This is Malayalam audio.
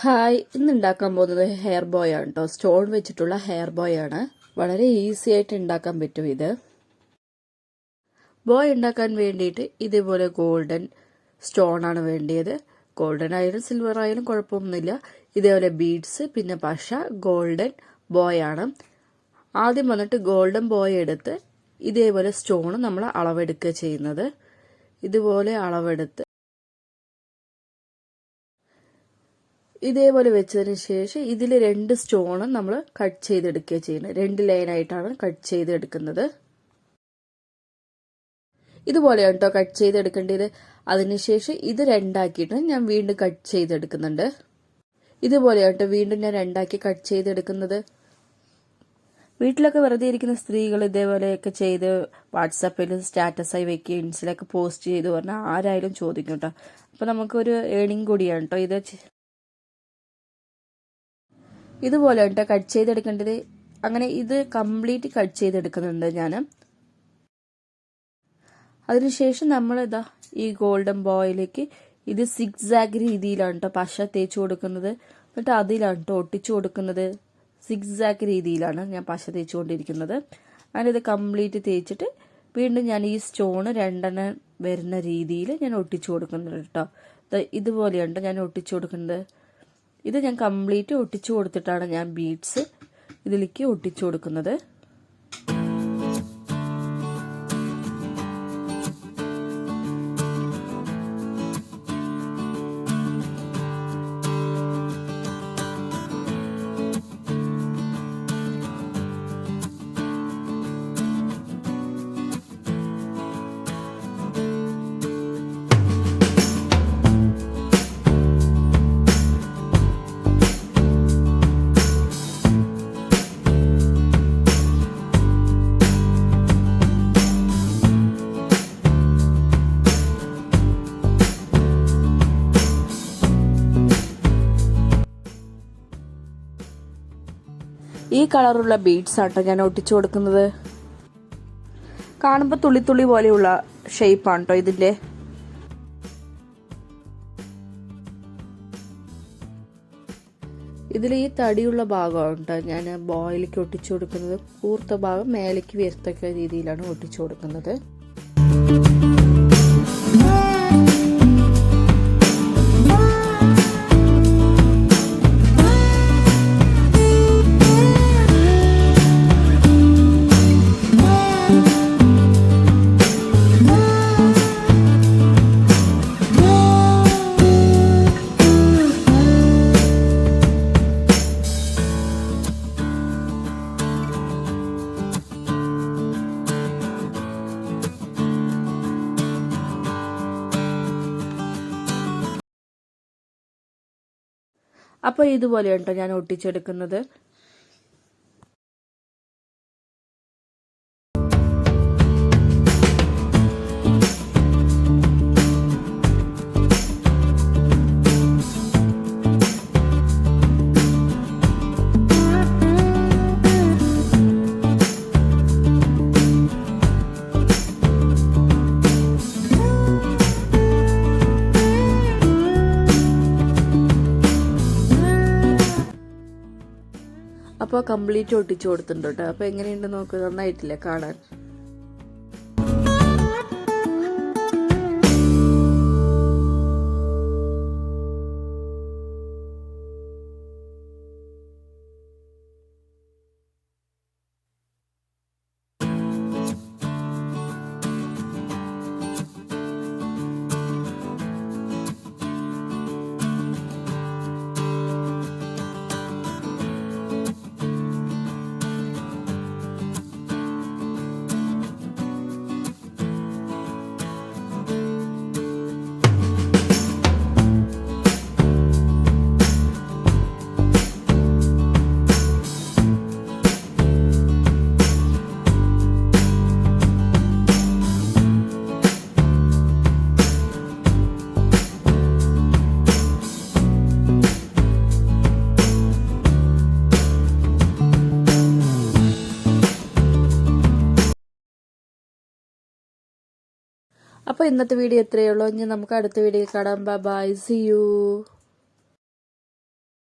ഹായ്, ഇന്ന് ഉണ്ടാക്കാൻ പോകുന്നത് ഹെയർ ബോയ് ആണ് കേട്ടോ. സ്റ്റോൺ വെച്ചിട്ടുള്ള ഹെയർ ബോയ് ആണ്. വളരെ ഈസി ആയിട്ട് ഉണ്ടാക്കാൻ പറ്റും ഇത്. ബോയ് ഉണ്ടാക്കാൻ വേണ്ടിയിട്ട് ഇതേപോലെ ഗോൾഡൻ സ്റ്റോൺ ആണ് വേണ്ടിയത്. ഗോൾഡൻ ആയാലും സിൽവർ ആയാലും കുഴപ്പമൊന്നുമില്ല. ഇതേപോലെ ബീഡ്സ്, പിന്നെ പശ, ഗോൾഡൻ ബോയ് ആണ്. ആദ്യം വന്നിട്ട് ഗോൾഡൻ ബോയ് എടുത്ത് ഇതേപോലെ സ്റ്റോൺ നമ്മൾ അളവെടുക്കുക ചെയ്യുന്നത്. ഇതുപോലെ അളവെടുത്ത് ഇതേപോലെ വെച്ചതിന് ശേഷം ഇതിൽ 2 സ്റ്റോണും നമ്മൾ കട്ട് ചെയ്തെടുക്കുക ചെയ്യുന്നത്. 2 ലൈനായിട്ടാണ് കട്ട് ചെയ്തെടുക്കുന്നത്. ഇതുപോലെയാണ് കേട്ടോ കട്ട് ചെയ്തെടുക്കേണ്ടത്. അതിനുശേഷം ഇത് 2 ആക്കിയിട്ട് ഞാൻ വീണ്ടും കട്ട് ചെയ്തെടുക്കുന്നുണ്ട്. ഇതുപോലെയാണ് കേട്ടോ വീണ്ടും ഞാൻ 2 ആക്കി കട്ട് ചെയ്തെടുക്കുന്നത്. വീട്ടിലൊക്കെ വെറുതെ ഇരിക്കുന്ന സ്ത്രീകൾ ഇതേപോലെയൊക്കെ ചെയ്ത് വാട്സാപ്പിൽ സ്റ്റാറ്റസായി വെക്കുക, ഇൻസ്റ്റയിലൊക്കെ പോസ്റ്റ് ചെയ്ത് പറഞ്ഞാൽ ആരായാലും ചോദിക്കും കേട്ടോ. അപ്പോൾ നമുക്കൊരു ഏണിംഗ് കൂടിയാണ് കേട്ടോ ഇത്. ഇതുപോലെ കേട്ടോ കട്ട് ചെയ്തെടുക്കേണ്ടത്. അങ്ങനെ ഇത് കംപ്ലീറ്റ് കട്ട് ചെയ്തെടുക്കുന്നുണ്ട് ഞാൻ. അതിനുശേഷം നമ്മൾ ഇതാ ഈ ഗോൾഡൻ ബോയിലേക്ക് ഇത് സിഗ്സാഗ് രീതിയിലാണ് കേട്ടോ പശ തേച്ച് കൊടുക്കുന്നത്. എന്നിട്ട് അതിലാണ് കേട്ടോ ഒട്ടിച്ചു കൊടുക്കുന്നത്. സിഗ്സാഗ് രീതിയിലാണ് ഞാൻ പശ തേച്ചുകൊണ്ടിരിക്കുന്നത്. അങ്ങനെ ഇത് കംപ്ലീറ്റ് തേച്ചിട്ട് വീണ്ടും ഞാൻ ഈ സ്റ്റോണ് 2 വരുന്ന രീതിയിൽ ഞാൻ ഒട്ടിച്ചു കൊടുക്കുന്നുണ്ട് കേട്ടോ. ഇതുപോലെയാണ് ഞാൻ ഒട്ടിച്ചു കൊടുക്കുന്നത്. ഇത് ഞാൻ കംപ്ലീറ്റ് ഒട്ടിച്ചു കൊടുത്തിട്ടാണ് ഞാൻ ബീഡ്സ് ഇതിലേക്ക് ഒട്ടിച്ചു കൊടുക്കുന്നത്. ഈ കളറുള്ള ബീഡ്സ് ആട്ടോ ഞാൻ ഒട്ടിച്ചു കൊടുക്കുന്നത്. കാണുമ്പോൾ തുള്ളി തുള്ളി പോലെയുള്ള ഷേപ്പാണ് കേട്ടോ ഇതിന്റെ. ഇതിൽ ഈ തടിയുള്ള ഭാഗമാണ് കേട്ടോ ഞാൻ ബോയിലേക്ക് ഒട്ടിച്ചു കൊടുക്കുന്നത്. കൂർത്ത ഭാഗം മേലേക്ക് വരത്തക്ക രീതിയിലാണ് ഒട്ടിച്ചു കൊടുക്കുന്നത്. അപ്പോൾ ഇതുപോലെയാണ് കേട്ടോ ഞാൻ ഒട്ടിച്ചെടുക്കുന്നത്. അപ്പോൾ കംപ്ലീറ്റ് ഒട്ടിച്ചു കൊടുത്തിട്ടുണ്ട് കേട്ടോ. അപ്പോൾ എങ്ങനെയുണ്ട് നോക്ക്, നന്നായിട്ടില്ലേ കാണാൻ. അപ്പോൾ ഇന്നത്തെ വീഡിയോ ഇത്രയേ ഉള്ളൂ. ഇനി നമുക്ക് അടുത്ത വീഡിയോയിൽ കാണാം. Bye, see U.